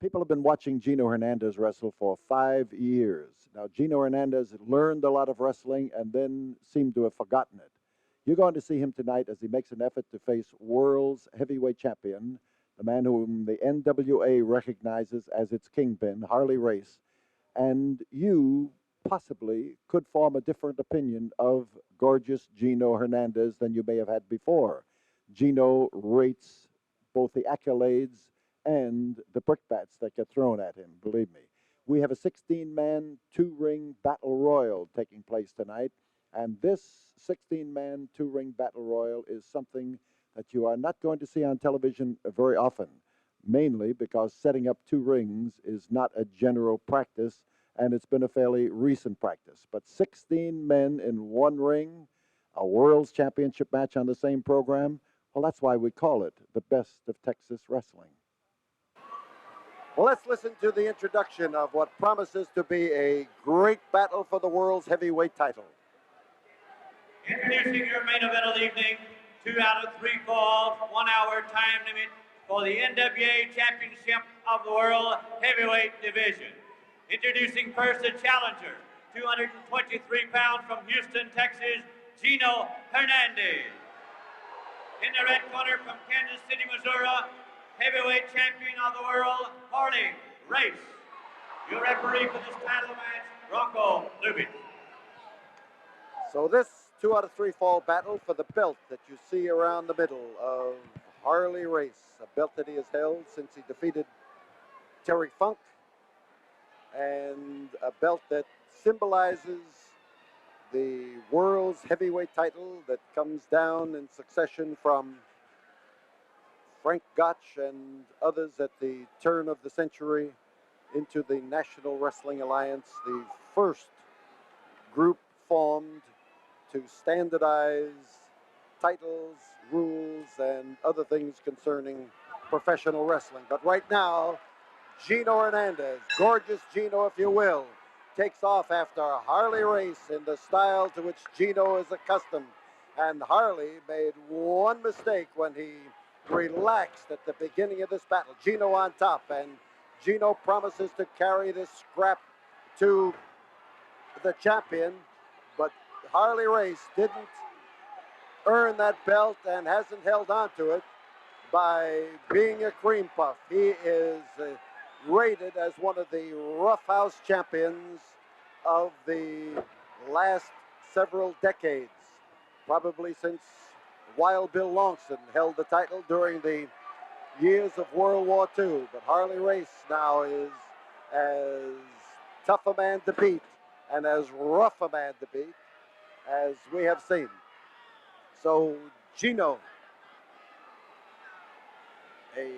People have been watching Gino Hernandez wrestle for 5 years. Now, Gino Hernandez learned a lot of wrestling and then seemed to have forgotten it. You're going to see him tonight as he makes an effort to face world's heavyweight champion, the man whom the NWA recognizes as its kingpin, Harley Race. And you possibly could form a different opinion of gorgeous Gino Hernandez than you may have had before. Gino rates both the accolades and the brickbats that get thrown at him, believe me. We have a 16-man, two-ring battle royal taking place tonight, and this 16-man, two-ring battle royal is something that you are not going to see on television very often, mainly because setting up two rings is not a general practice, and it's been a fairly recent practice. But 16 men in one ring, a World's Championship match on the same program, well, that's why we call it the best of Texas wrestling. Well, let's listen to the introduction of what promises to be a great battle for the world's heavyweight title. Introducing your main event of the evening, 2 out of 3 falls, 1 hour time limit for the NWA Championship of the World Heavyweight Division. Introducing first the challenger, 223 pounds from Houston, Texas, Gino Hernandez. In the red corner from Kansas City, Missouri, heavyweight champion of the world, Harley Race. Your referee for this title match, Rocco Lubitsch. So this 2 out of 3 fall battle for the belt that you see around the middle of Harley Race, a belt that he has held since he defeated Terry Funk, and a belt that symbolizes the world's heavyweight title that comes down in succession from Frank Gotch and others at the turn of the century into the National Wrestling Alliance, the first group formed to standardize titles, rules, and other things concerning professional wrestling. But right now, Gino Hernandez, gorgeous Gino if you will, takes off after Harley Race in the style to which Gino is accustomed. And Harley made one mistake when he relaxed at the beginning of this battle. Gino on top, and Gino promises to carry this scrap to the champion, but Harley Race didn't earn that belt and hasn't held on to it by being a cream puff. He is rated as one of the roughhouse champions of the last several decades, probably since Wild Bill Longson held the title during the years of World War II. But Harley Race now is as tough a man to beat and as rough a man to beat as we have seen. So Gino, a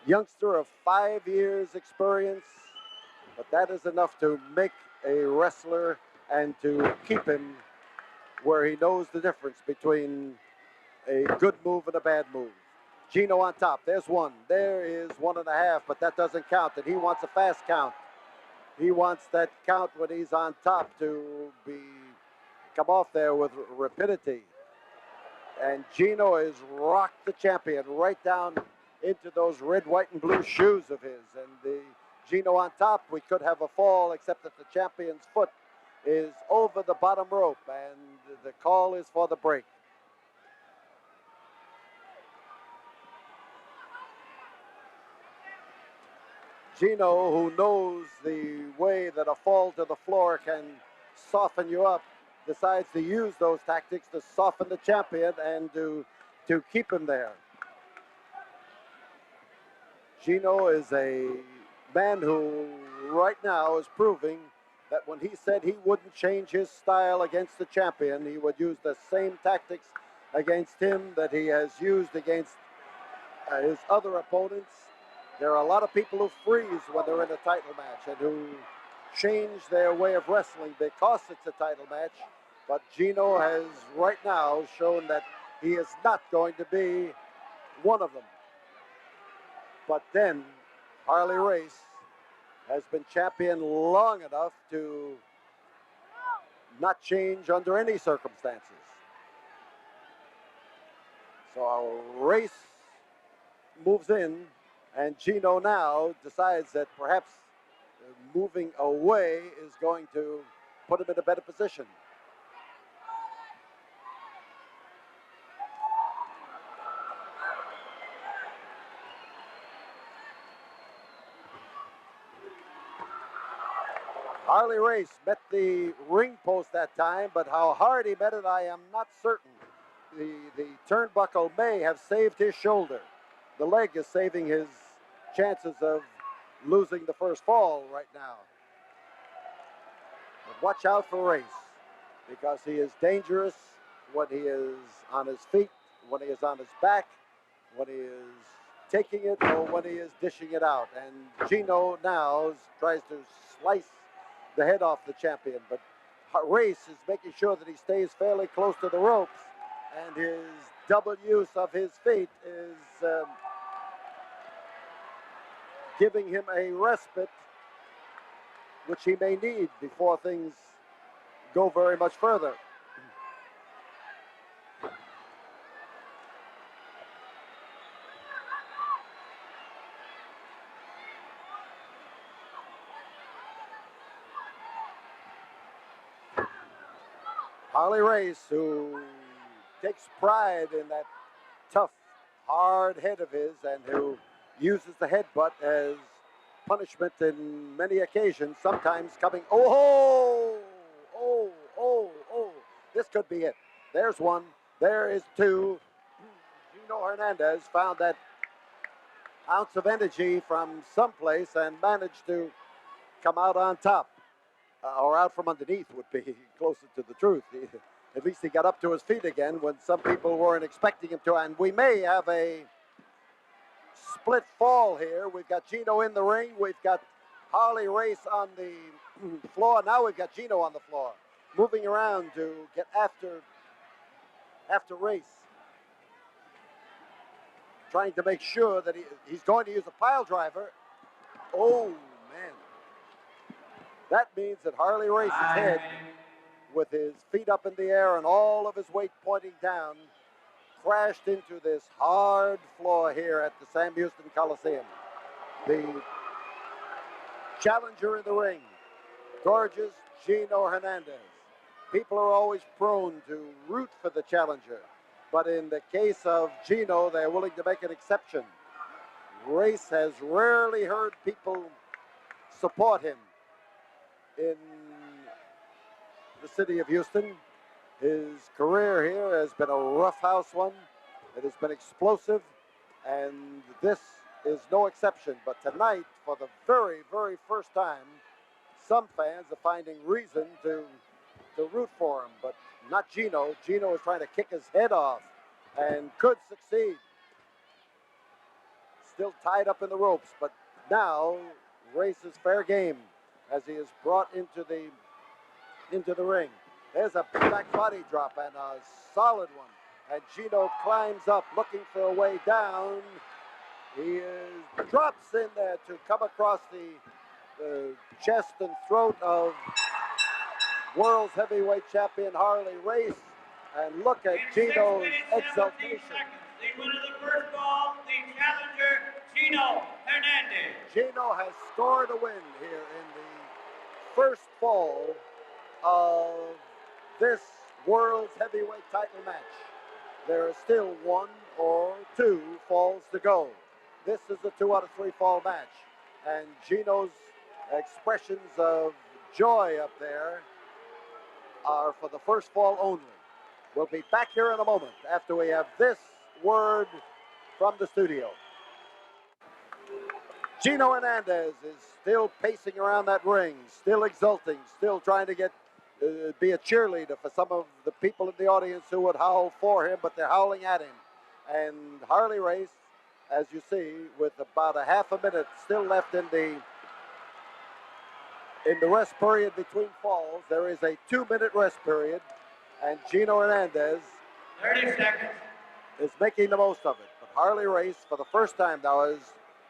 youngster of 5 years experience, but that is enough to make a wrestler and to keep him where he knows the difference between a good move and a bad move. Gino on top. There's one. There is 1.5, but that doesn't count, and he wants a fast count. He wants that count when he's on top to come off there with rapidity. And Gino has rocked the champion right down into those red, white, and blue shoes of his. And the Gino on top, we could have a fall, except that the champion's foot is over the bottom rope, and the call is for the break. Gino, who knows the way that a fall to the floor can soften you up, decides to use those tactics to soften the champion and to keep him there. Gino is a man who right now is proving that when he said he wouldn't change his style against the champion, he would use the same tactics against him that he has used against his other opponents. There are a lot of people who freeze when they're in a title match and who change their way of wrestling because it's a title match. But Gino has right now shown that he is not going to be one of them. But then Harley Race has been champion long enough to not change under any circumstances. So Race moves in And Gino now decides that perhaps moving away is going to put him in a better position. Harley Race met the ring post that time, but how hard he met it, I am not certain. The turnbuckle may have saved his shoulder. The leg is saving his chances of losing the first fall right now. But watch out for Race, because he is dangerous when he is on his feet, when he is on his back, when he is taking it, or when he is dishing it out. And Gino now tries to slice the head off the champion, but Race is making sure that he stays fairly close to the ropes, and his double use of his feet is giving him a respite, which he may need before things go very much further. Harley Race, who takes pride in that tough, hard head of his, and who uses the headbutt as punishment in many occasions, sometimes coming, oh, oh, oh, oh, this could be it. There's one, there is two. Gino Hernandez found that ounce of energy from someplace and managed to come out on top. Or out from underneath would be closer to the truth. At least he got up to his feet again when some people weren't expecting him to. And we may have a split fall here. We've got Gino in the ring. We've got Harley Race on the floor. Now we've got Gino on the floor, moving around to get after Race, trying to make sure that he's going to use a pile driver. Oh, man. That means that Harley Race's head, with his feet up in the air and all of his weight pointing down, crashed into this hard floor here at the Sam Houston Coliseum. The challenger in the ring, gorgeous Gino Hernandez. People are always prone to root for the challenger, but in the case of Gino, they're willing to make an exception. Race has rarely heard people support him in the city of Houston. His career here has been a roughhouse one. It has been explosive, and this is no exception. But tonight, for the very, very first time, some fans are finding reason to root for him, but not Gino. Gino is trying to kick his head off and could succeed. Still tied up in the ropes, but now Race is fair game as he is brought into the ring. There's a back body drop and a solid one. And Gino climbs up looking for a way down. He drops in there to come across the chest and throat of world's heavyweight champion Harley Race. And look at Gino's exultation. The winner of the first ball, the challenger, Gino Hernandez. Gino has scored a win here in the first fall of this world's heavyweight title match. There is still one or two falls to go. This is a 2 out of 3 fall match. And Gino's expressions of joy up there are for the first fall only. We'll be back here in a moment after we have this word from the studio. Gino Hernandez is still pacing around that ring, still exulting, still trying to be a cheerleader for some of the people in the audience who would howl for him, but they're howling at him. And Harley Race, as you see, with about a half a minute still left in the rest period between falls, there is a 2-minute rest period, and Gino Hernandez 30 seconds. Is making the most of it. But Harley Race, for the first time now, has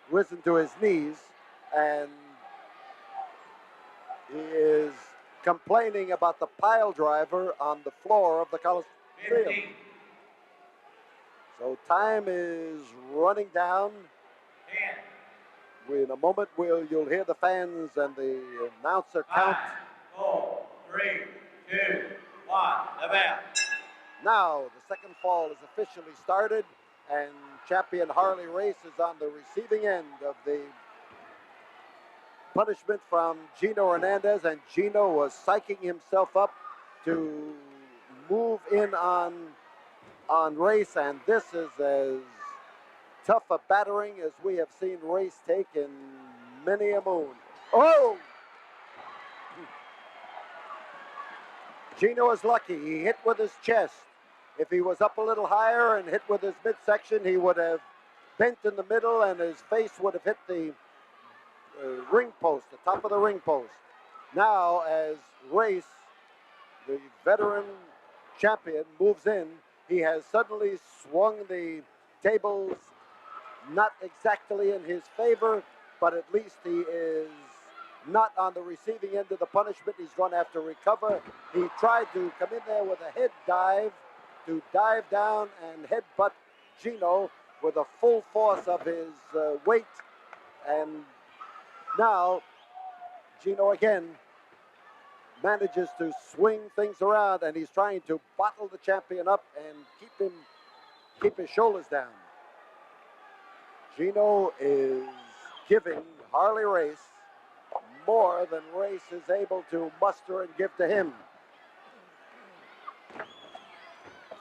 risen to his knees, and he is complaining about the pile driver on the floor of the Coliseum. 15. So time is running down. 10. In a moment, you'll hear the fans and the announcer count. 5, 4, 3, 2, 1, the bell. Now, the second fall is officially started, and champion Harley Race is on the receiving end of the punishment from Gino Hernandez, and Gino was psyching himself up to move in on Race, and this is as tough a battering as we have seen Race take in many a moon. Oh! Gino is lucky. He hit with his chest. If he was up a little higher and hit with his midsection, he would have bent in the middle and his face would have hit the ring post, the top of the ring post. Now, as Race, the veteran champion, moves in, he has suddenly swung the tables not exactly in his favor, but at least he is not on the receiving end of the punishment. He's going to have to recover. He tried to come in there with a head dive, to dive down and headbutt Gino with the full force of his weight. And now Gino again manages to swing things around, and he's trying to bottle the champion up and keep his shoulders down. Gino is giving Harley Race more than Race is able to muster and give to him.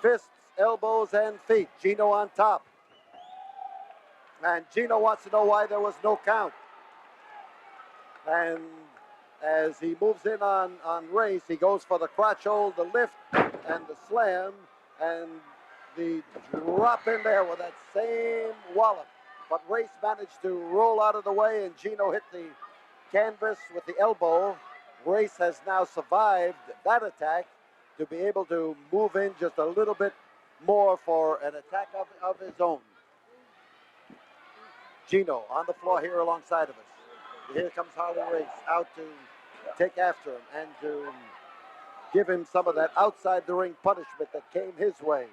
Fists, elbows, and feet. Gino on top. And Gino wants to know why there was no count. And as he moves in on Race, he goes for the crotch hold, the lift, and the slam, and the drop in there with that same wallop. But Race managed to roll out of the way, and Gino hit the canvas with the elbow. Race has now survived that attack to be able to move in just a little bit more for an attack of his own. Gino on the floor here alongside of us. Here comes Harley Race out to take after him and to give him some of that outside the ring punishment that came his way.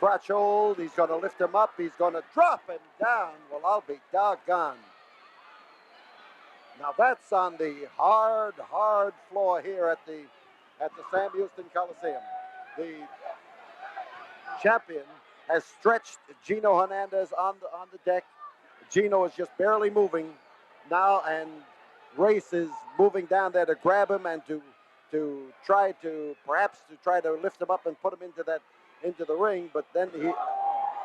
Crotch hold, he's going to lift him up, he's going to drop him down. Well, I'll be doggone. Now that's on the hard floor here at the Sam Houston Coliseum. The champion has stretched Gino Hernandez on the deck. Gino is just barely moving now, and Race is moving down there to grab him and to try to lift him up and put him into the ring. But then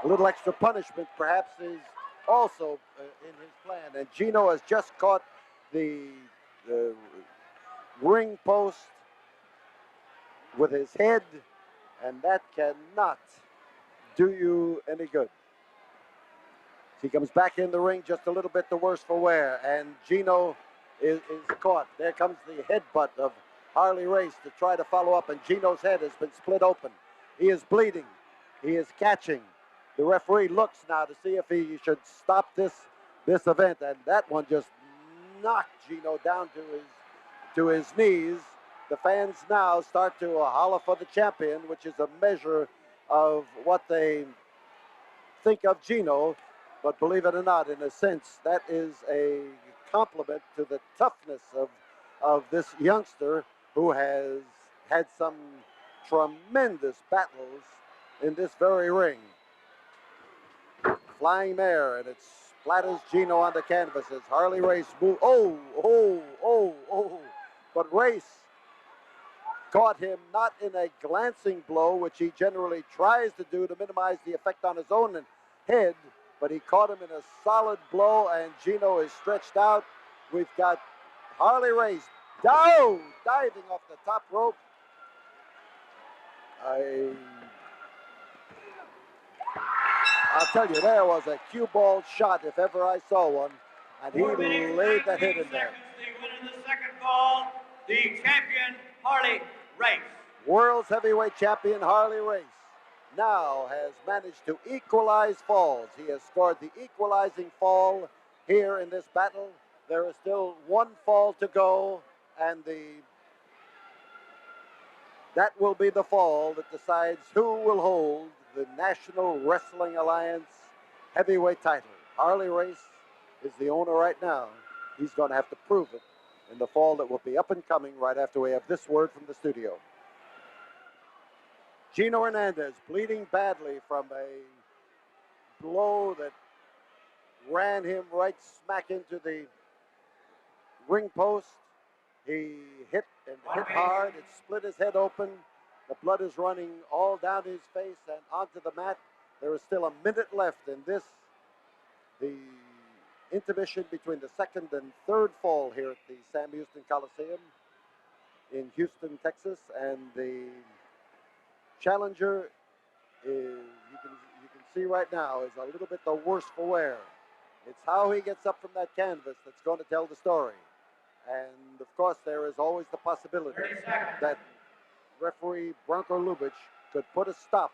a little extra punishment perhaps is also in his plan. And Gino has just caught the ring post with his head, and that cannot do you any good. He comes back in the ring just a little bit the worse for wear, and Gino is caught. There comes the headbutt of Harley Race to try to follow up, and Gino's head has been split open. He is bleeding. He is catching. The referee looks now to see if he should stop this event, and that one just knocked Gino down to his knees. The fans now start to holler for the champion, which is a measure of what they think of Gino. But believe it or not, in a sense, that is a compliment to the toughness of this youngster who has had some tremendous battles in this very ring. Flying mare, and it splatters Gino on the canvas as Harley Race moves. But Race caught him not in a glancing blow, which he generally tries to do to minimize the effect on his own head, but he caught him in a solid blow, and Gino is stretched out. We've got Harley Race diving off the top rope. I'll tell you, there was a cue ball shot if ever I saw one, and he laid that hit in there. The winner of the second fall, the champion Harley Race. World's heavyweight champion Harley Race now has managed to equalize falls. He has scored the equalizing fall here in this battle. There is still one fall to go, and that will be the fall that decides who will hold the National Wrestling Alliance heavyweight title. Harley Race is the owner right now. He's going to have to prove it in the fall that will be up and coming right after we have this word from the studio. Gino Hernandez bleeding badly from a blow that ran him right smack into the ring post. He hit and hit hard. It split his head open. The blood is running all down his face and onto the mat. There is still a minute left in this, the intermission between the second and third fall here at the Sam Houston Coliseum in Houston, Texas. And the challenger is, you can see right now, is a little bit the worse for wear. It's how he gets up from that canvas that's going to tell the story. And of course, there is always the possibility that referee Branko Lubitsch could put a stop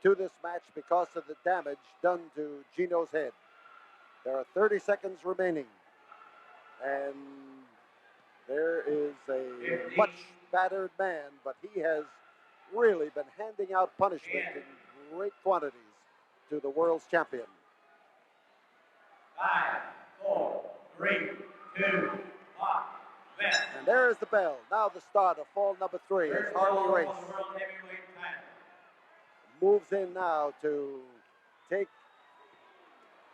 to this match because of the damage done to Gino's head. There are 30 seconds remaining, and there is a much battered man, but he has really been handing out punishment in great quantities to the world's champion. 5, 4, 3, 2, 1. And there is the bell. Now the start of fall number 3 as Harley Race moves in now to take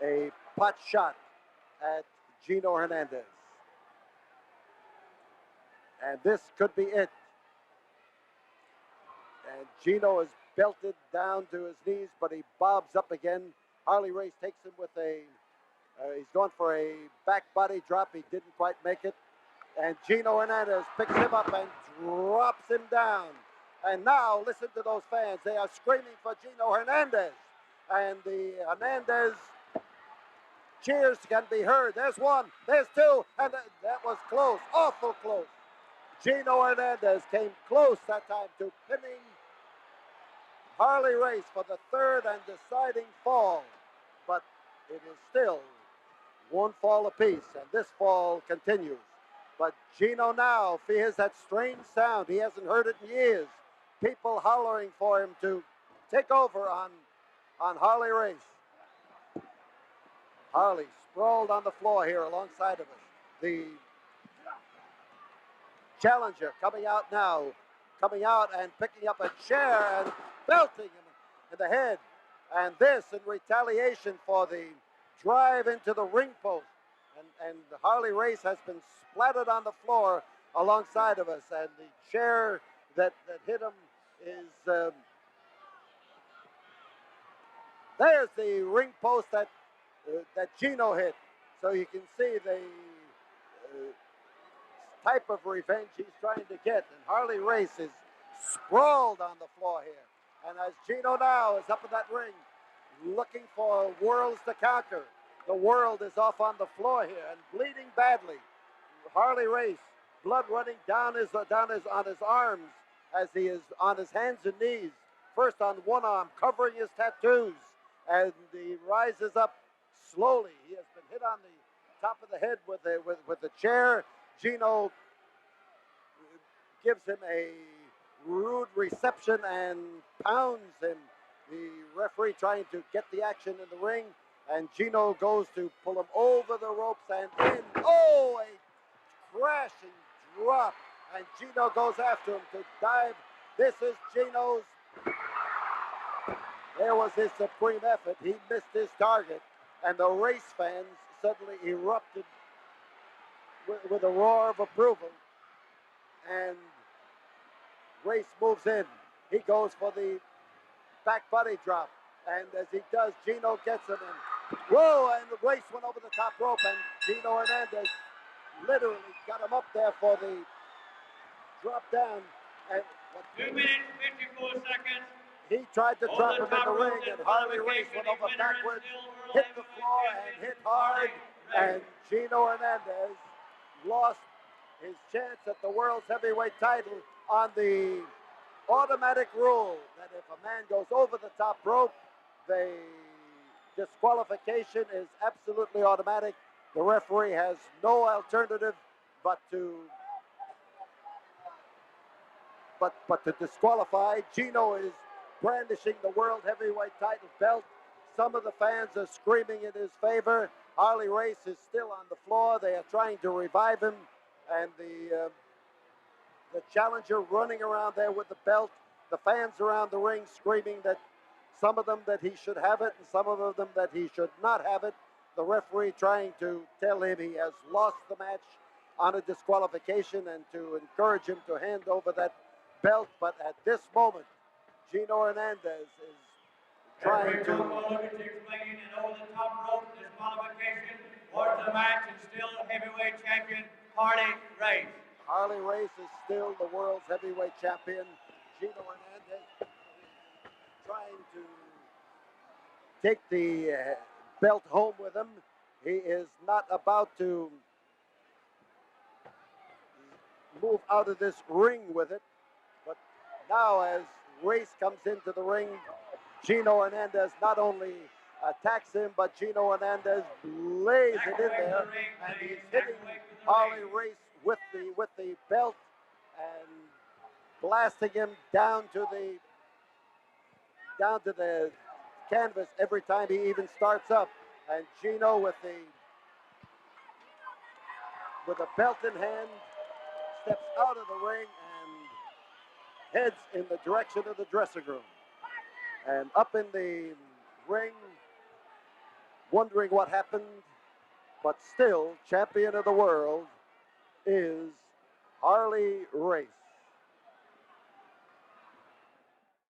a pot shot at Gino Hernandez. And this could be it. And Gino is belted down to his knees, but he bobs up again. Harley Race takes him with he's going for a back body drop. He didn't quite make it. And Gino Hernandez picks him up and drops him down. And now listen to those fans. They are screaming for Gino Hernandez. And the Hernandez cheers can be heard. There's one, there's two, and that was close, awful close. Gino Hernandez came close that time to pinning Harley Race for the third and deciding fall. But it is still one fall apiece, and this fall continues. But Gino now hears that strange sound. He hasn't heard it in years. People hollering for him to take over on Harley Race. Harley sprawled on the floor here alongside of us. The challenger coming out now, coming out and picking up a chair and belting him in the head. And this in retaliation for the drive into the ring post. And Harley Race has been splattered on the floor alongside of us. And the chair that hit him is, there's the ring post that Gino hit. So you can see the type of revenge he's trying to get. And Harley Race is sprawled on the floor here. And as Gino now is up in that ring, looking for worlds to conquer, the world is off on the floor here and bleeding badly. Harley Race, blood running down on his arms as he is on his hands and knees. First on one arm, covering his tattoos, and he rises up slowly. He has been hit on the top of the head with the chair. Gino gives him a rude reception and pounds him. The referee trying to get the action in the ring, and Gino goes to pull him over the ropes and in. Oh, a crashing drop, and Gino goes after him to dive. This is Gino's. There was his supreme effort. He missed his target, and the Race fans suddenly erupted with a roar of approval. And Race moves in. He goes for the back body drop, and as he does, Gino gets him in. Whoa, and Race went over the top rope, and Gino Hernandez literally got him up there for the drop down. And 2 minutes, 54 seconds. He tried to drop him in the ring, and Harley Race went over backwards, hit the floor, and hit hard. And Gino Hernandez lost his chance at the world's heavyweight title on the automatic rule that if a man goes over the top rope, the disqualification is absolutely automatic. The referee has no alternative but to disqualify. Gino is brandishing the world heavyweight title belt, Some of the fans are screaming in his favor. Harley Race is still on the floor. They are trying to revive him, and the challenger running around there with the belt. The fans around the ring screaming that some of them that he should have it and some of them that he should not have it. The referee trying to tell him he has lost the match on a disqualification and to encourage him to hand over that belt. But at this moment, Gino Hernandez is trying to explain an over-the-top rope disqualification towards the match and still heavyweight champion Harley Race. Harley Race is still the world's heavyweight champion. Gino Hernandez trying to take the belt home with him. He is not about to move out of this ring with it. But now as Race comes into the ring, Gino Hernandez not only attacks him, but Gino Hernandez lays it in there, and he's hitting Harley Race with the belt and blasting him down to the canvas every time he even starts up. And Gino with the belt in hand steps out of the ring and heads in the direction of the dressing room. And up in the ring, wondering what happened, but still champion of the world is Harley Race.